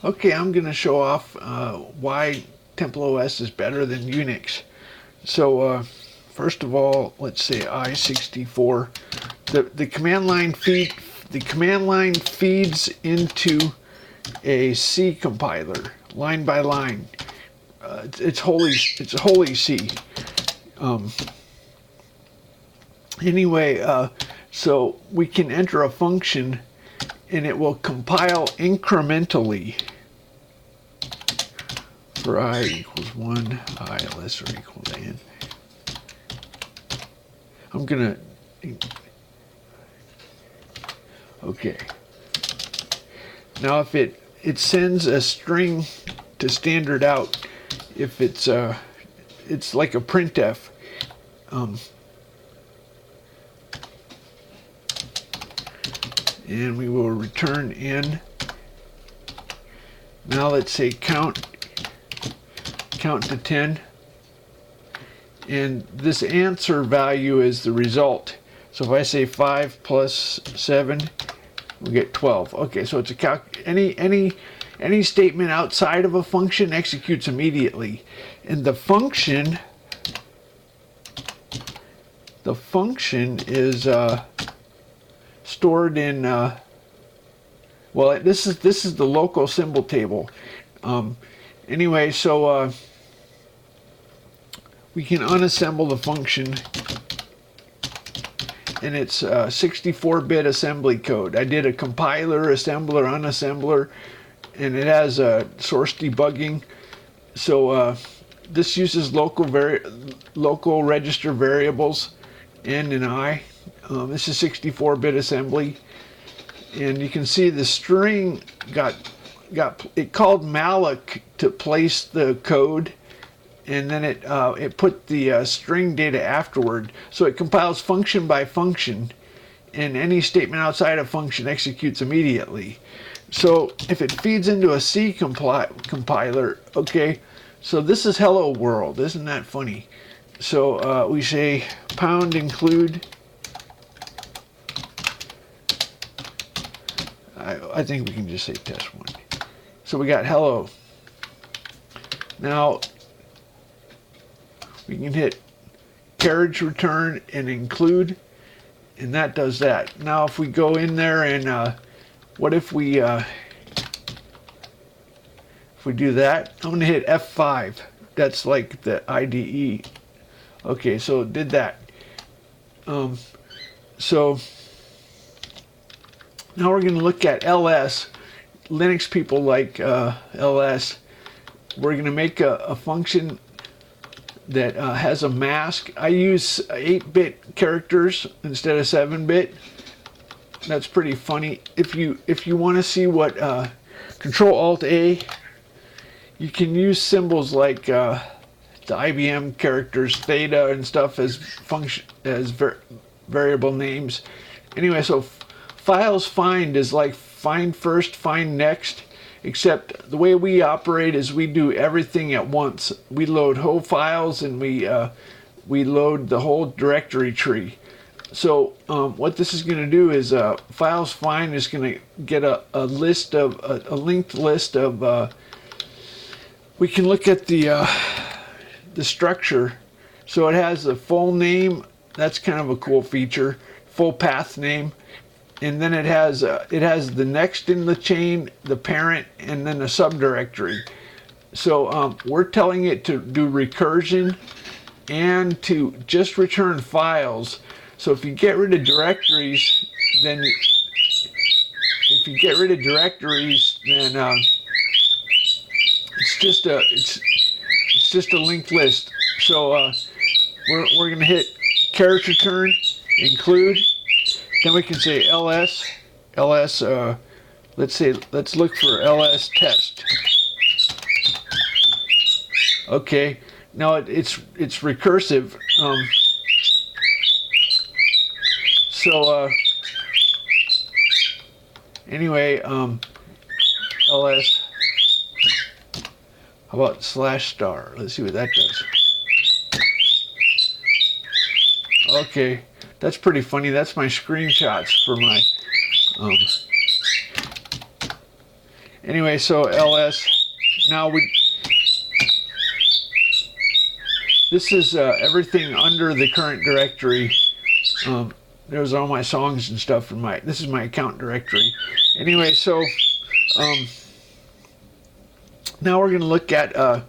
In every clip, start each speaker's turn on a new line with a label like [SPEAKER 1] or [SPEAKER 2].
[SPEAKER 1] Okay, I'm going to show off why TempleOS is better than Unix. So first of all, let's say I64. The command line feeds into a C compiler line by line. It's wholly C. Anyway, so we can enter a function and it will compile incrementally for I equals 1, I less or equal to n. I'm gonna, okay. Now if it sends a string to standard out, if it's like a printf. And we will return n. Now let's say count to 10. And this answer value is the result. So if I say 5 plus 7, we get 12. Okay, so it's a any statement outside of a function executes immediately. And the function is stored in well, this is the local symbol table. Anyway, so we can unassemble the function, and it's 64-bit assembly code. I did a compiler, assembler, unassembler, and it has source debugging. So this uses local register variables n and I. This is 64-bit assembly, and you can see the string it called malloc to place the code, and then it put the string data afterward. So it compiles function by function, and any statement outside a function executes immediately. So if it feeds into a C compiler, okay, so this is hello world. Isn't that funny? So we say pound include. I think we can just say test1. So we got hello. Now we can hit carriage return and include, and that does that. Now if we go in there and what if we do that? I'm going to hit F5. That's like the IDE. Okay, so it did that. So now we're going to look at LS. Linux people like LS. We're going to make a function that has a mask. I use 8-bit characters instead of 7-bit. That's pretty funny. If you want to see what Control-Alt-A, you can use symbols like the IBM characters, theta and stuff as variable names. Anyway, so files find is like find first, find next, except the way we operate is we do everything at once. We load whole files and we load the whole directory tree. So what this is going to do is files find is going to get a linked list of. We can look at the structure. So it has a full name. That's kind of a cool feature. Full path name. And then it has the next in the chain, the parent, and then a subdirectory. So we're telling it to do recursion and to just return files. So if you get rid of directories, then it's just a linked list. So we're going to hit carriage return, include. Then we can say ls. Let's look for ls test. Okay, now it's recursive. Anyway, ls. How about /star? Let's see what that does. Okay, that's pretty funny. That's my screenshots for my. Anyway, so ls. Now this is everything under the current directory. There's all my songs and stuff from this is my account directory. Anyway, so now we're going to look at,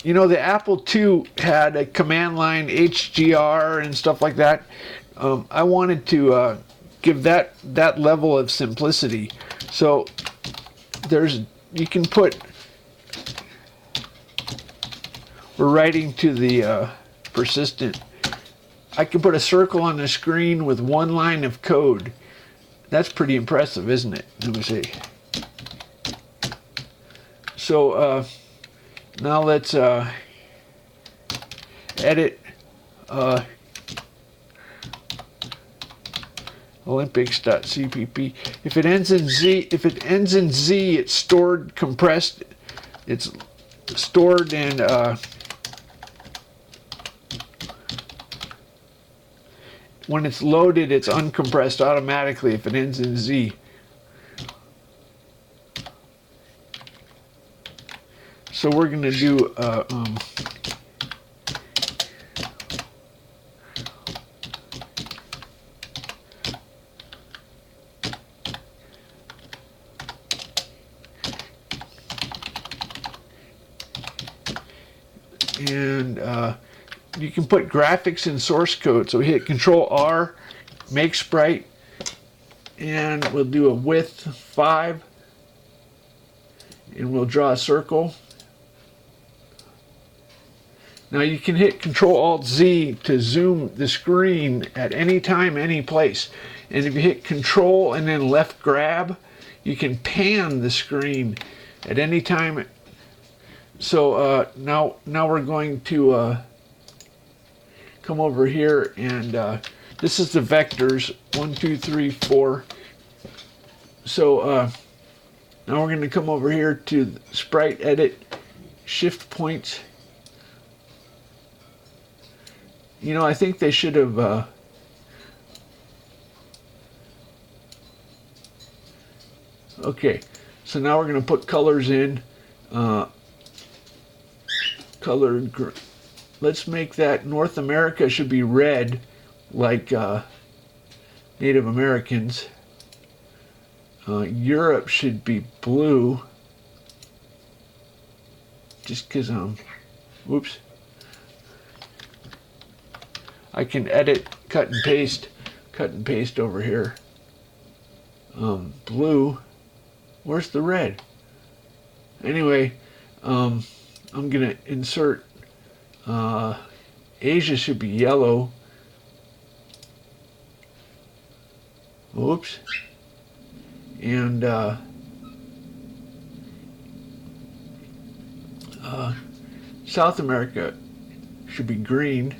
[SPEAKER 1] you know, the Apple II had a command line HGR and stuff like that. I wanted to give that level of simplicity. So you can put, we're writing to the persistent. I can put a circle on the screen with one line of code. That's pretty impressive, isn't it? Let me see. So now let's edit Olympics.cpp. If it ends in Z, it's stored compressed. It's stored and when it's loaded, it's uncompressed automatically if it ends in Z. So we're going to do and you can put graphics in source code. So we hit Control R, make sprite, and we'll do a width 5, and we'll draw a circle. Now you can hit Control Alt Z to zoom the screen at any time, any place. And if you hit Control and then left grab, you can pan the screen at any time. So now we're going to come over here, and this is the vectors 1, 2, 3, 4. So now we're going to come over here to sprite edit, shift points. You know, I think they should have okay, so now we're going to put colors in. Colored, let's make that North America should be red, like Native Americans. Europe should be blue, just because whoops, I can edit, cut and paste over here. Blue, where's the red? Anyway, I'm gonna insert Asia should be yellow. Oops. And South America should be green.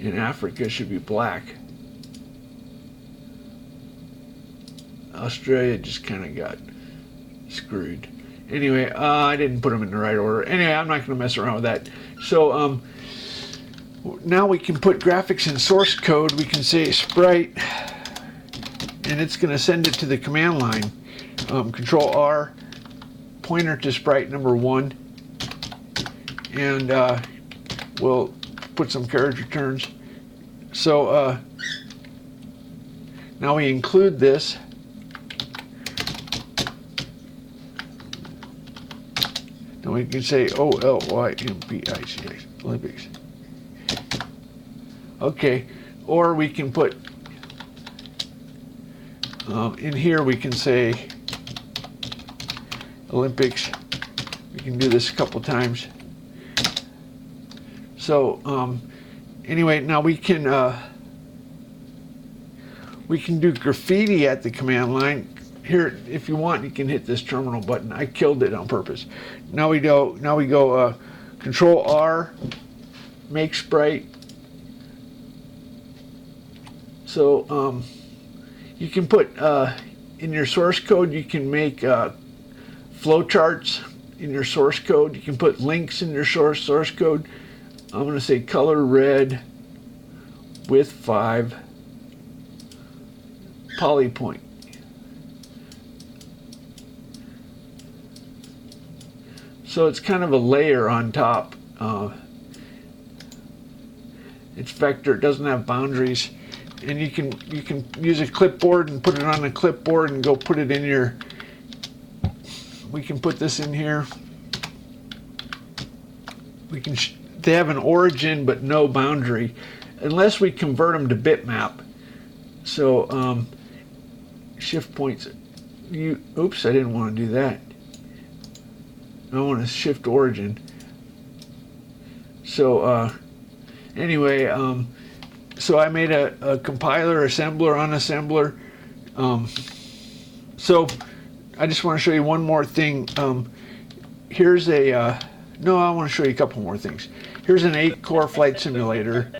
[SPEAKER 1] And Africa should be black. Australia just kind of got screwed. Anyway, I didn't put them in the right order. Anyway, I'm not going to mess around with that. So now we can put graphics in source code. We can say sprite, and it's going to send it to the command line. Control R, pointer to sprite number 1, and we'll put some character returns. So now we include this. And we can say Olympics, Olympics. Okay, or we can put in here, we can say Olympics. We can do this a couple times. So anyway, now we can do graffiti at the command line. Here, if you want, you can hit this terminal button. I killed it on purpose. Now we go Control R, make sprite. So you can put in your source code, you can make flowcharts in your source code. You can put links in your source code. I'm going to say color red, width 5, poly point. So it's kind of a layer on top. It's vector, it doesn't have boundaries. And you can use a clipboard and put it on a clipboard and go put it in your, we can put this in here. We can, they have an origin but no boundary, unless we convert them to bitmap. So shift points, oops, I didn't want to do that. I want to shift origin. So anyway, so I made a compiler, assembler, unassembler. So I just want to show you one more thing. Here's a, no, I want to show you a couple more things. Here's an 8-core flight simulator,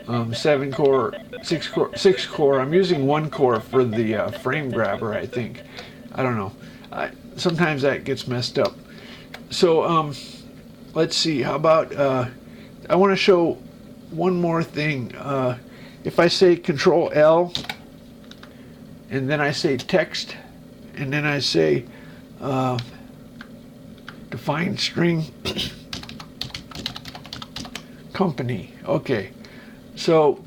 [SPEAKER 1] 7-core, 6-core. I'm using 1 core for the frame grabber, I think. I don't know. Sometimes that gets messed up. So let's see, how about, I want to show one more thing. If I say Control L, and then I say text, and then I say define string company. Okay, so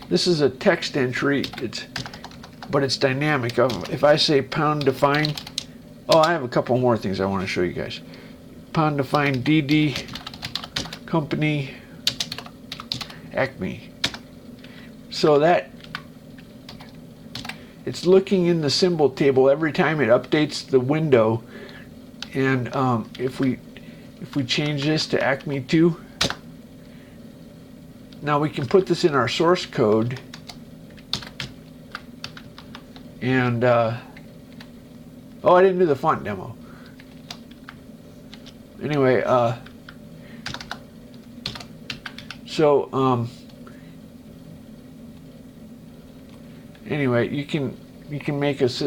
[SPEAKER 1] this is a text entry, but it's dynamic. If I say pound define, oh, I have a couple more things I want to show you guys. Pound define DD company Acme. So that it's looking in the symbol table every time it updates the window. And if we change this to Acme 2, now we can put this in our source code. And oh, I didn't do the font demo. Anyway, so anyway, you can make it's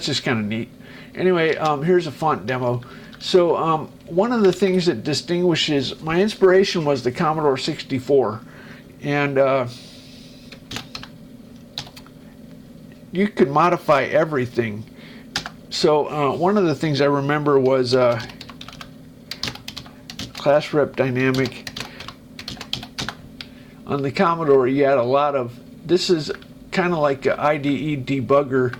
[SPEAKER 1] just kind of neat. Anyway, here's a font demo. So one of the things that distinguishes, my inspiration was the Commodore 64, and you could modify everything. So one of the things I remember was class rep dynamic. On the Commodore, you had a lot of, this is kind of like an IDE debugger.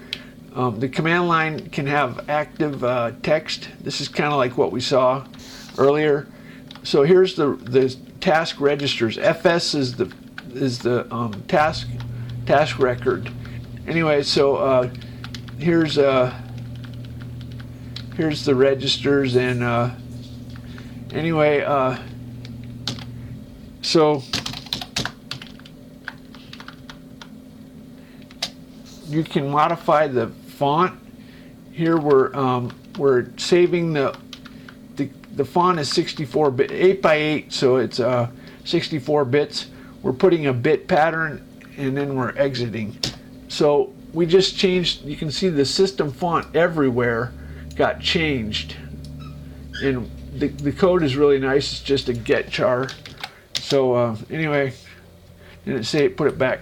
[SPEAKER 1] The command line can have active text. This is kind of like what we saw earlier. So here's the task registers. FS is the task record. Anyway, so here's the registers, and anyway, so you can modify the font. Here we're saving the font is 64 bit, 8 by 8, so it's 64 bits. We're putting a bit pattern, and then we're exiting. So we just changed. You can see the system font everywhere got changed, and the code is really nice. It's just a get char. So anyway, didn't say it, put it back.